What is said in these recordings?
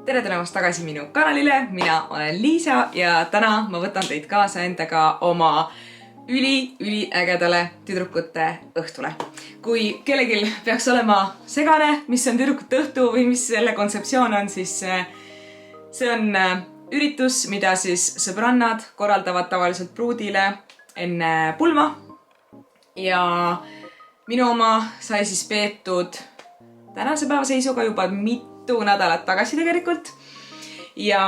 Tere tulemast tagasi minu kanalile, mina olen Liisa ja täna ma võtan teid kaasa endaga oma üliägedale tüdrukute õhtule. Kui kellelgi peaks olema segane, mis on tüdrukute õhtu või mis selle kontseptsioon on, siis see on üritus, mida siis sõbrannad korraldavad tavaliselt pruudile enne pulma. Ja minu oma sai siis peetud tänase päeva seisuga juba mitu nädalat tagasi tegelikult. Ja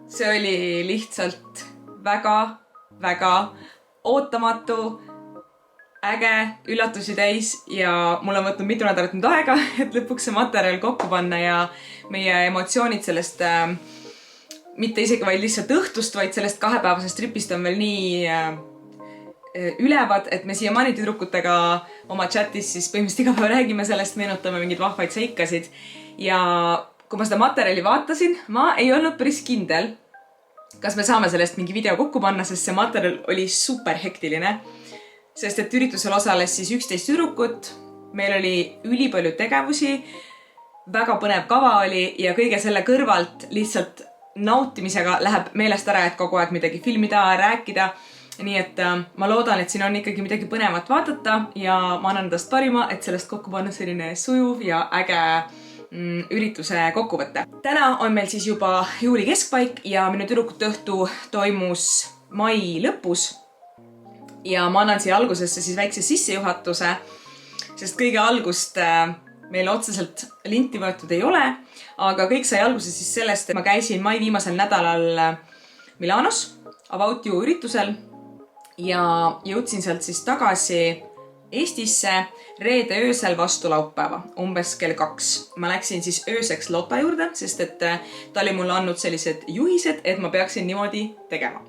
see oli lihtsalt väga ootamatu, äge, üllatusi täis ja mul on võtnud mitu nädalat nüüd aega, et lõpuks see materjal kokku panna ja meie emotsioonid sellest mitte isegi vaid lihtsalt õhtust, vaid sellest 2-päevasest tripist on veel nii ülevad, et me siiamaani tüdrukutega oma chatis siis põhimõtteliselt iga päev räägime sellest, meenutame mingeid vahvaid seikasid. Ja kui ma seda materjali vaatasin, ma ei olnud päris kindel, kas me saame sellest mingi video kokku panna, sest see materjal oli super hektiline. Sest et üritusel osales siis 11 tüdrukut, meil oli ülipalju tegevusi, väga põnev kava oli ja kõige selle kõrvalt lihtsalt nautimisega läheb meelest ära, et kogu aeg midagi filmida, rääkida. Nii et ma loodan, et siin on ikkagi midagi põnevat vaadata ja ma annan endast parima, et sellest kokku panna selline sujuv ja äge ürituse kokkuvõtte. Täna on meil siis juba juuli keskpaik ja minu tüdrukute õhtu toimus mai lõpus. Ja ma annan siia algusesse siis väikse sissejuhatuse, sest kõige algust meil otseselt linti võetud ei ole, aga kõik sai alguse siis sellest, et ma käisin mai viimasel nädalal Milanos About You üritusel ja jõudsin sealt siis tagasi Eestisse reede öösel vastu laupäeva, umbes kell 2. Ma läksin siis ööseks Lotta juurde, sest et ta oli mulle andnud sellised juhised, et ma peaksin niimoodi tegema.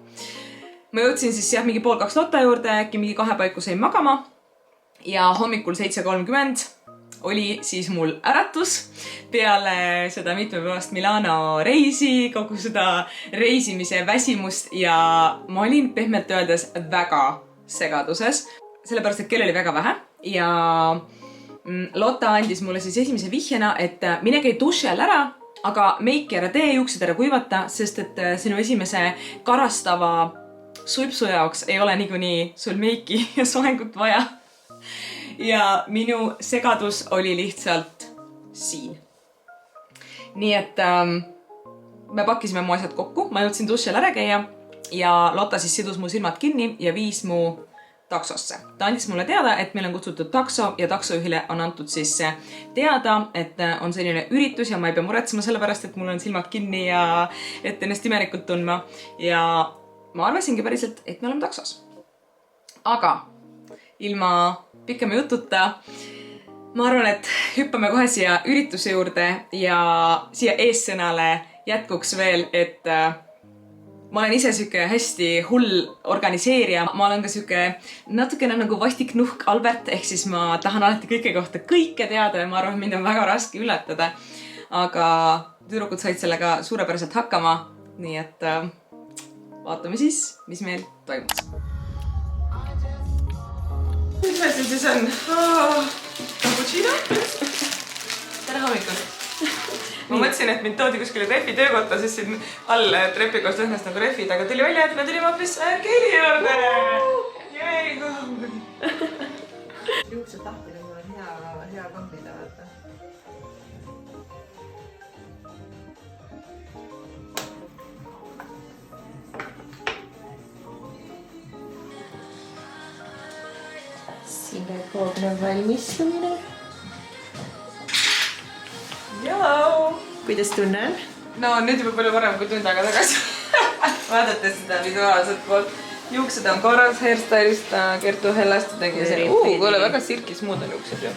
Ma jõudsin siis mingi 1:30 Lotta juurde, äkki mingi 2 paiku sain magama ja hommikul 7:30 oli siis mul äratus peale seda mitmepäevast Milano reisi, kogu seda reisimise väsimust ja ma olin pehmelt öeldes väga segaduses, sellepärast et kell oli väga vähe ja Lotta andis mulle siis esimese vihjena, et mine käi duši all ära, aga meiki ära tee, juuksed ära kuivata, sest et sinu esimese karastava sulpsu jaoks ei ole niikuinii sul meiki ja soengut vaja. Ja minu segadus oli lihtsalt siin. Nii et me pakkisime mu asjad kokku, ma jõudsin duši all ära käia ja Lotta siis sidus mu silmad kinni ja viis mu taksosse. Ta andis mulle teada, et meil on kutsutud takso ja taksojuhile on antud siis teada, et on selline üritus ja ma ei pea muretsema sellepärast, et mul on silmad kinni ja et ennast imelikult tundma. Ja ma arvasingi päriselt, et me oleme taksos. Aga ilma pikema jututa ma arvan, et hüppame kohe siia ürituse juurde ja siia eessõnale jätkuks veel, et ma olen ise süke hästi hull organiseerija. Ma olen ka süke natukene nagu vastik nuhk Albert, ehk siis ma tahan alati kõike kohta kõike teada ja ma arvan, mind on väga raske üllatada. Aga tüdrukud said sellega suurepäraselt hakkama, nii et vaatame siis, mis meil toimus. Mis meil siis on? Cappuccino? Tere hommikust! Ma mõtlesin, et mind toodi kuskile trepi töökotta, siis siin all trepikoos lõhnast nagu rehvid, aga tuli välja, et me tulime hoopis Keili juurde! Jäi! Juuksed lahti, nagu on hea kambida, vaata. Siin käib koognev valmistumine. Hello! Kuidas tunne on? No nüüd juba palju varem kui tund aega tagasi. Vaadates seda visuaalset poolt. Juuksed on korras, hairstylist Kertu Hellast tegi. Kuule, väga silki smuud on juuksed ju.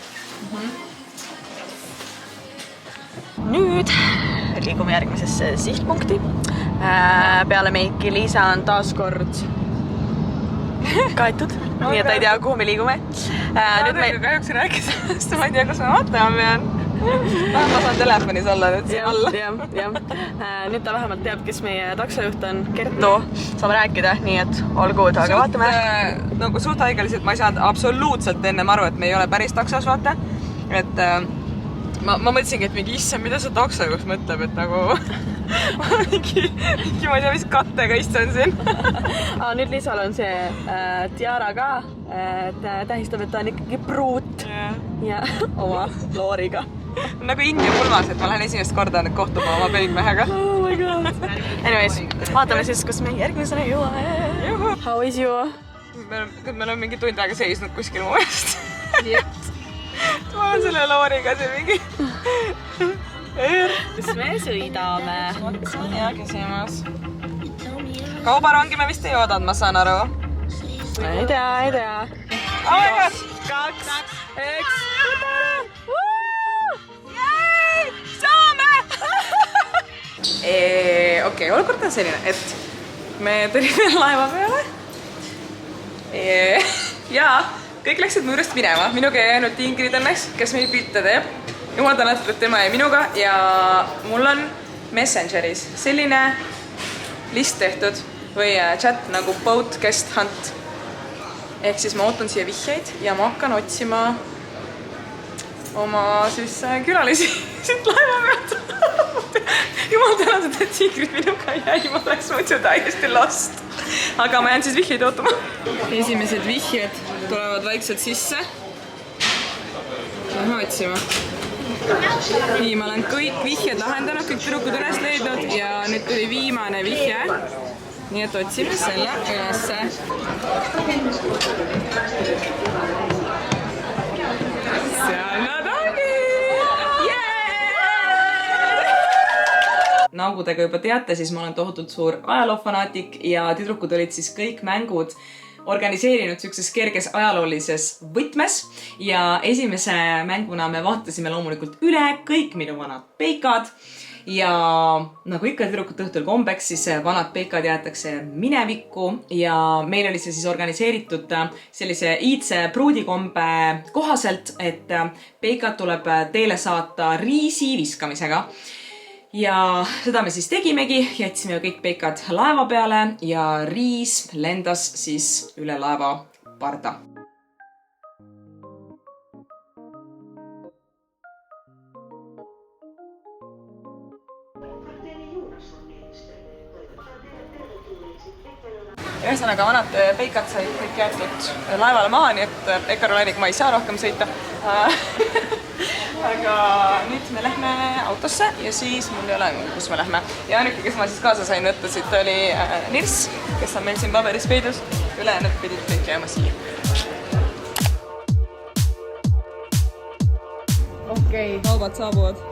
Nüüd liigume järgmisesse sihtpunkti. Peale meiki Liisa on taas kord kaetud, nii et ta ei tea, kuhu me liigume. Nüüd me kahjuks rääkida, sest ma ei tea, kus ma vaatama pean. Ma saan telefonis olla nüüd siin alla. Nüüd ta vähemalt teab, kes meie taksojuht on. Kertu saab rääkida, nii et olgu, aga vaatame. Nagu suht haigeliselt ma ei saanud absoluutselt ennem aru, et me ei ole päris taksos, vaata. Et ma mõtlesingi, et mingi issand, mida see taksojuht mõtleb, et nagu mingi ma ei tea, mis kattega istun siin. Nüüd Liisal on see tiara ka, et tähistab, et ta on ikkagi pruut ja oma looriga. Nagu India pulmas, et ma lähen esimest korda kohtuma oma peigmehega. Oh my god. Anyways, vaatame siis, kus me järgmisena jõuame. How is you? Me oleme mingi tund aega seisnud kuskil mu eest. Ma olen selle looriga see mingi kus me sõidame. See on hea küsimus. Kaubarongi me vist ei oodanud, ma saan aru. Ei tea. Oh my god! 2, 1, jäi! Saame! Okei, olukord on selline, et me tulime laeva peale. Ja kõik läksid mu juurest minema. Minuga jäi ainult Ingrid õnneks, kes meil pilte teeb. Jumal tänatud, et tema jäi minuga ja mul on Messengeris selline list tehtud või chat nagu boat guest hunt. Ehk siis ma ootan siia vihjeid ja ma hakkan otsima oma siis külalisi siit laeva pealt. Jumal tänatud, et Ingrid minuga jäi, ma oleks muidu täiesti lost. Aga ma jään siis vihjeid ootama. Esimesed vihjed tulevad vaikselt sisse. Lähme otsima. Nii, ma olen kõik vihjed lahendanud, kõik tüdrukud üles leidnud ja nüüd tuli viimane vihje. Nii et otsime selle ülesse. Seal nad ongi! Nagu te ka juba teate, siis ma olen tohutult suur ajaloofanaatik ja tüdrukud olid siis kõik mängud organiseerinud sellises kerges ajaloolises võtmes ja esimese mänguna me vaatasime loomulikult üle kõik minu vanad peikad ja nagu ikka tüdrukute õhtul kombeks, siis vanad peikad jäetakse minevikku ja meil oli see siis organiseeritud sellise iidse pruudikombe kohaselt, et peikad tuleb teele saata riisi viskamisega. Ja seda me siis tegimegi, jätsime kõik peikad laeva peale ja riis lendas siis üle laeva parda. Ühesõnaga, vanad peikad said kõik jäetud laevale maha, nii et Ekarolainik ma ei saa rohkem sõita. Aga nüüd me lähme autosse ja siis mul ei ole, kus me lähme. Ja ainuke, kes ma siis kaasa sain võtta siit, oli Nirs, kes on meil siin paberis peidus. Ülejäänud pidid kõik jääma siia. Okei, kaubad saabuvad.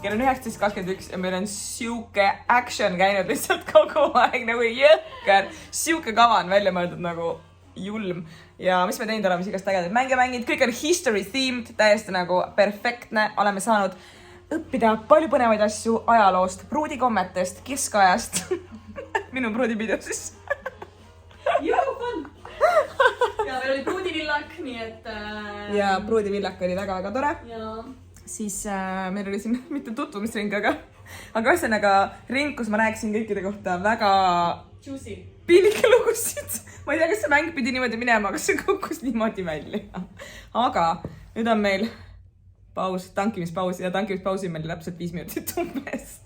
Kell on 19.21 ja meil on siuke action käinud lihtsalt kogu aeg nagu jõhker. Siuke kava on välja mõeldud nagu julm. Ja mis me teinud oleme igast ägedaid mänge mänginud. Kõik on history themed, täiesti nagu perfektne. Oleme saanud õppida palju põnevaid asju ajaloost, pruudikommetest, keskajast. Minu pruudipidu siis. Joo, fun! Ja meil oli pruudivillak, nii et... Ja pruudivillak oli väga-väga tore. Ja... Siis meil oli siin mitte tutvumisring, aga ühesõnaga ring, kus ma rääkisin kõikide kohta väga juicy piinlikke lugusid. ma ei tea, kas see mäng pidi niimoodi minema, kas see kukkus niimoodi välja. Aga nüüd on meil paus, tankimispaus ja tankimispausi meil täpselt 5 minutit umbes.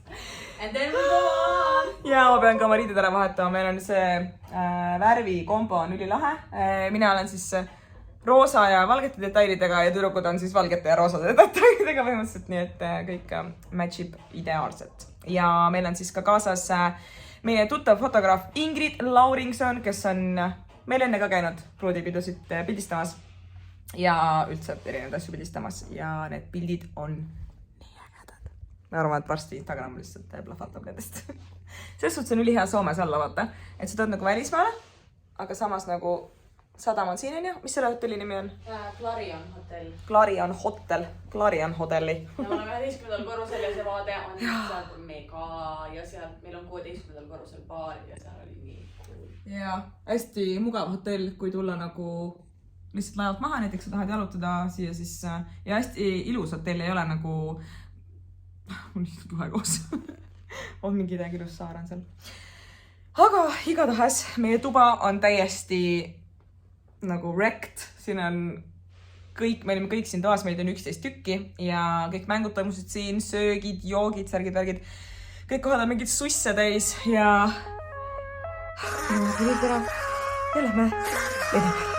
And then we go on! Ja ma pean ka oma riided ära vahetama, meil on see värvi kombo on ülilahe. Mina olen siis roosa ja valgete detailidega ja tüdrukud on siis valgete ja roosade detailidega põhimõtteliselt, nii et kõik matchib ideaalselt. Ja meil on siis ka kaasas meie tuttav fotograaf Ingrid Lauringson, kes on meil enne ka käinud pruudipidusid pildistamas ja üldse erinevaid asju pildistamas ja need pildid on nii ägedad. Ma arvan, et varsti Instagram lihtsalt plahvatab nendest. Selles suhtes on ülihea Soomes alla, vaata, et sa tuled nagu välismaale, aga samas nagu sadam on siin, on ju? Mis selle hotelli nimi on? Clarion hotell. Clarion Hotel. Clarion hotelli. Ja ma olen 11. korrusel ja see vaade on sealt mega ja sealt meil on 16. korrusel baar ja seal oli nii cool. Ja hästi mugav hotell, kui tulla nagu lihtsalt laevalt maha, näiteks sa tahad jalutada siia siis ja hästi ilus hotell ei ole nagu mul lihtsalt kohe koos. On mingi täiega ilus saar on seal. Aga igatahes meie tuba on täiesti nagu wrecked, siin on kõik, me olime kõik siin toas, meid on 11 tükki ja kõik mängud toimusid siin, söögid, joogid, särgid, värgid. Kõik kohad on mingid susse täis ja nüüd ära ja lähme edasi.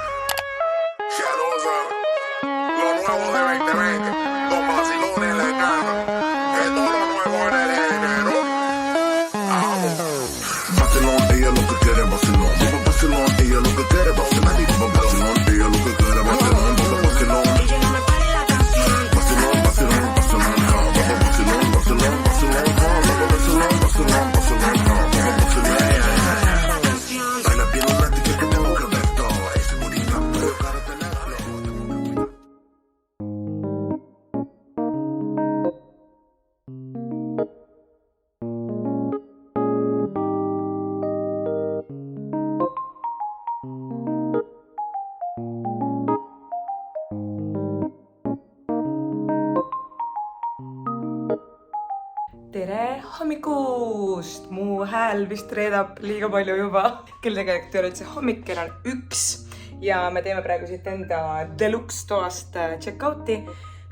Tere hommikust! Mu hääl vist reedab liiga palju juba. Kell tegelikult ei ole üldse hommik, kell on 1 ja me teeme praegu siit enda deluxe toast check-out'i.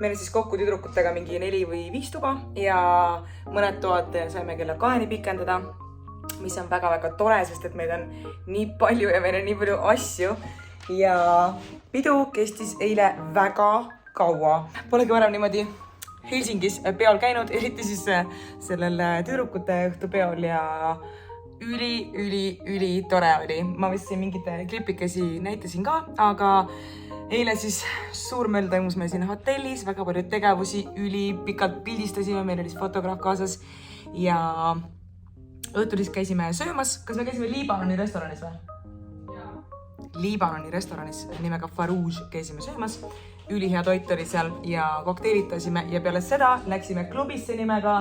Meil on siis kokku tüdrukutega mingi 4 või 5 tuba ja mõned toad saime kella 2-ni pikendada, mis on väga-väga tore, sest et meid on nii palju ja meil on nii palju asju ja pidu kestis eile väga kaua. Polegi varem niimoodi Helsingis peol käinud, eriti siis sellel tüdrukute õhtupeol ja üli tore oli. Ma vist siin mingite klipikesi näitasin ka, aga eile siis suur möll toimus meil siin hotellis, väga palju tegevusi, pikalt pildistasime, meil oli fotograaf kaasas ja õhtul siis käisime söömas. Kas me käisime Liibanoni restoranis või? Liibanoni restoranis nimega Farouge käisime söömas. Ülihea toit oli seal ja kokteilitasime ja peale seda läksime klubisse nimega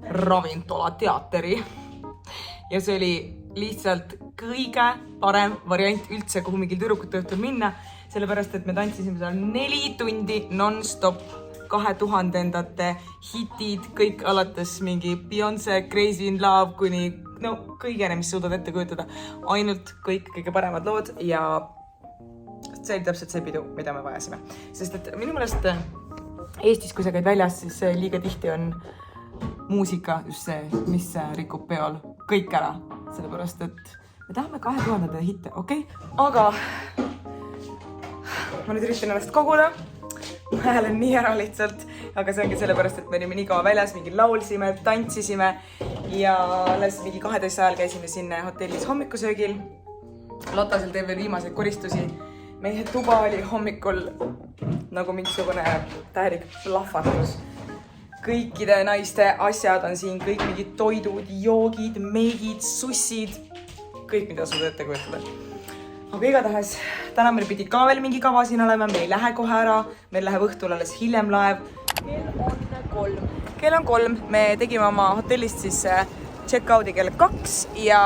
Ravintola teateri. Ja see oli lihtsalt kõige parem variant üldse, kuhu mingil tüdrukute õhtul minna, sellepärast et me tantsisime seal 4 tundi non-stop 2000-ndate hitid, kõik alates mingi Beyoncé, Crazy in Love kuni kõigene, mis suudad ette kujutada. Ainult kõik kõige paremad lood ja see oli täpselt see pidu, mida me vajasime. Sest et minu meelest Eestis, kui sa käid väljas, siis liiga tihti on muusika just see, mis rikub peol kõik ära. Sellepärast, et me tahame 2000-ndate hitte, okei? Aga ma nüüd üritan ennast koguda. Mu hääl on nii ära lihtsalt, aga see ongi sellepärast, et me olime nii kaua väljas, mingi laulsime, tantsisime ja alles mingi 12 ajal käisime siin hotellis hommikusöögil. Lotta seal teeb veel viimaseid koristusi. Meie tuba oli hommikul nagu mingisugune täielik plahvatus. Kõikide naiste asjad on siin, kõik mingid toidud, joogid, meigid, sussid, kõik mida suud ette kujutada. Aga igatahes, täna meil pidi ka veel mingi kava siin olema, me ei lähe kohe ära, meil läheb õhtul alles hiljem laev. Kell on 3, me tegime oma hotellist siis check-out'i kell 2 ja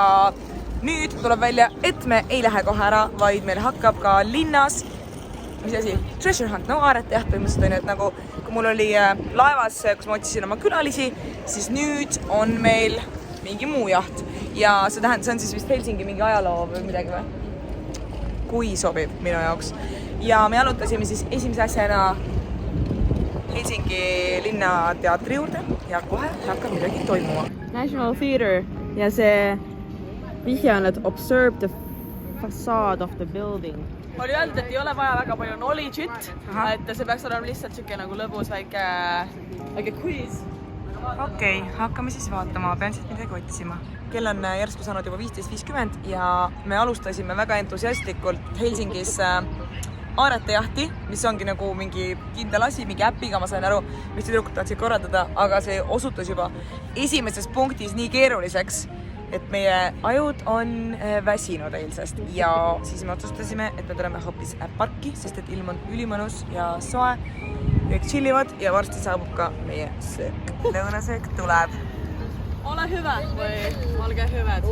nüüd tuleb välja, et me ei lähe kohe ära, vaid meil hakkab ka linnas, mis asi, treasure hunt, aaret jah, põhimõtteliselt on, et nagu kui mul oli laevas, kus ma otsisin oma külalisi, siis nüüd on meil mingi muu jaht. ja see on siis vist Helsingi mingi ajaloo või midagi või? Kui sobib minu jaoks. Ja me jalutasime siis esimese asjana Helsingi linnateatri juurde ja kohe hakkab midagi toimuma. National Theatre ja see vihje on, et observe the facade of the building. Oli öeldud, et ei ole vaja väga palju knowledge'it, et see peaks olema lihtsalt siuke nagu lõbus väike quiz. Okei, hakkame siis vaatama, pean siit midagi otsima. Kell on järsku saanud juba 15.50 ja me alustasime väga entusiastlikult Helsingis aaretejahti, mis ongi nagu mingi kindel asi, mingi äpiga, ma sain aru, mis tüdrukud tahtsid korraldada, aga see osutus juba esimeses punktis nii keeruliseks, et meie ajud on väsinud eilsest ja siis me otsustasime, et me tuleme hoopis parki, sest et ilm on ülimõnus ja soe. Kõik chillivad ja varsti saabub ka meie söök. Lõunasöök tuleb. Ole hyvä või olge hüved.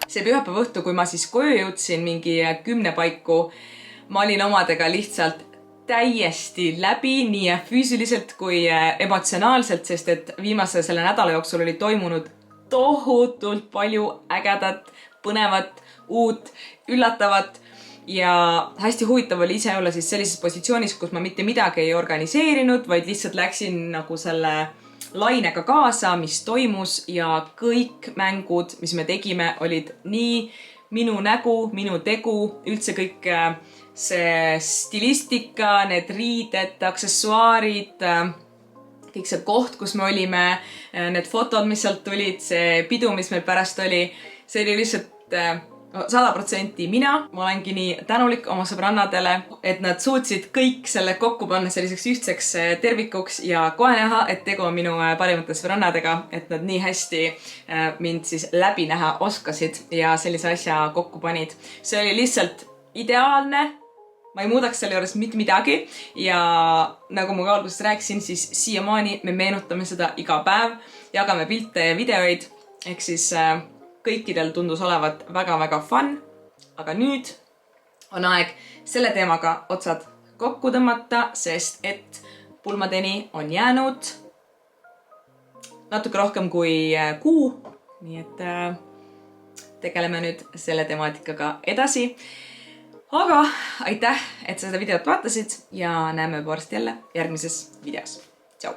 See pühapäeva õhtu, kui ma siis koju jõudsin mingi 10 paiku, ma olin omadega lihtsalt täiesti läbi nii füüsiliselt kui emotsionaalselt, sest et viimase selle nädala jooksul oli toimunud tohutult palju ägedat, põnevat, uut, üllatavat ja hästi huvitav oli ise olla siis sellises positsioonis, kus ma mitte midagi ei organiseerinud, vaid lihtsalt läksin nagu selle lainega kaasa, mis toimus ja kõik mängud, mis me tegime, olid nii minu nägu, minu tegu, üldse kõik see stilistika, need riided, aksessuaarid, kõik see koht, kus me olime, need fotod, mis sealt tulid, see pidu, mis meil pärast oli, see oli lihtsalt 100% mina. Ma olengi nii tänulik oma sõbrannadele, et nad suutsid kõik selle kokku panna selliseks ühtseks tervikuks ja kohe näha, et tegu on minu parimate sõbrannadega, et nad nii hästi mind siis läbi näha oskasid ja sellise asja kokku panid. See oli lihtsalt ideaalne. Ma ei muudaks selle juures mitte midagi ja nagu ma ka alguses rääkisin, siis siiamaani me meenutame seda iga päev, jagame pilte ja videoid, ehk siis kõikidel tundus olevat väga-väga fun, aga nüüd on aeg selle teemaga otsad kokku tõmmata, sest et pulmadeni on jäänud natuke rohkem kui kuu, nii et tegeleme nüüd selle temaatikaga edasi. Aga aitäh, et sa seda videot vaatasid ja näeme varsti jälle järgmises videos. Tšau!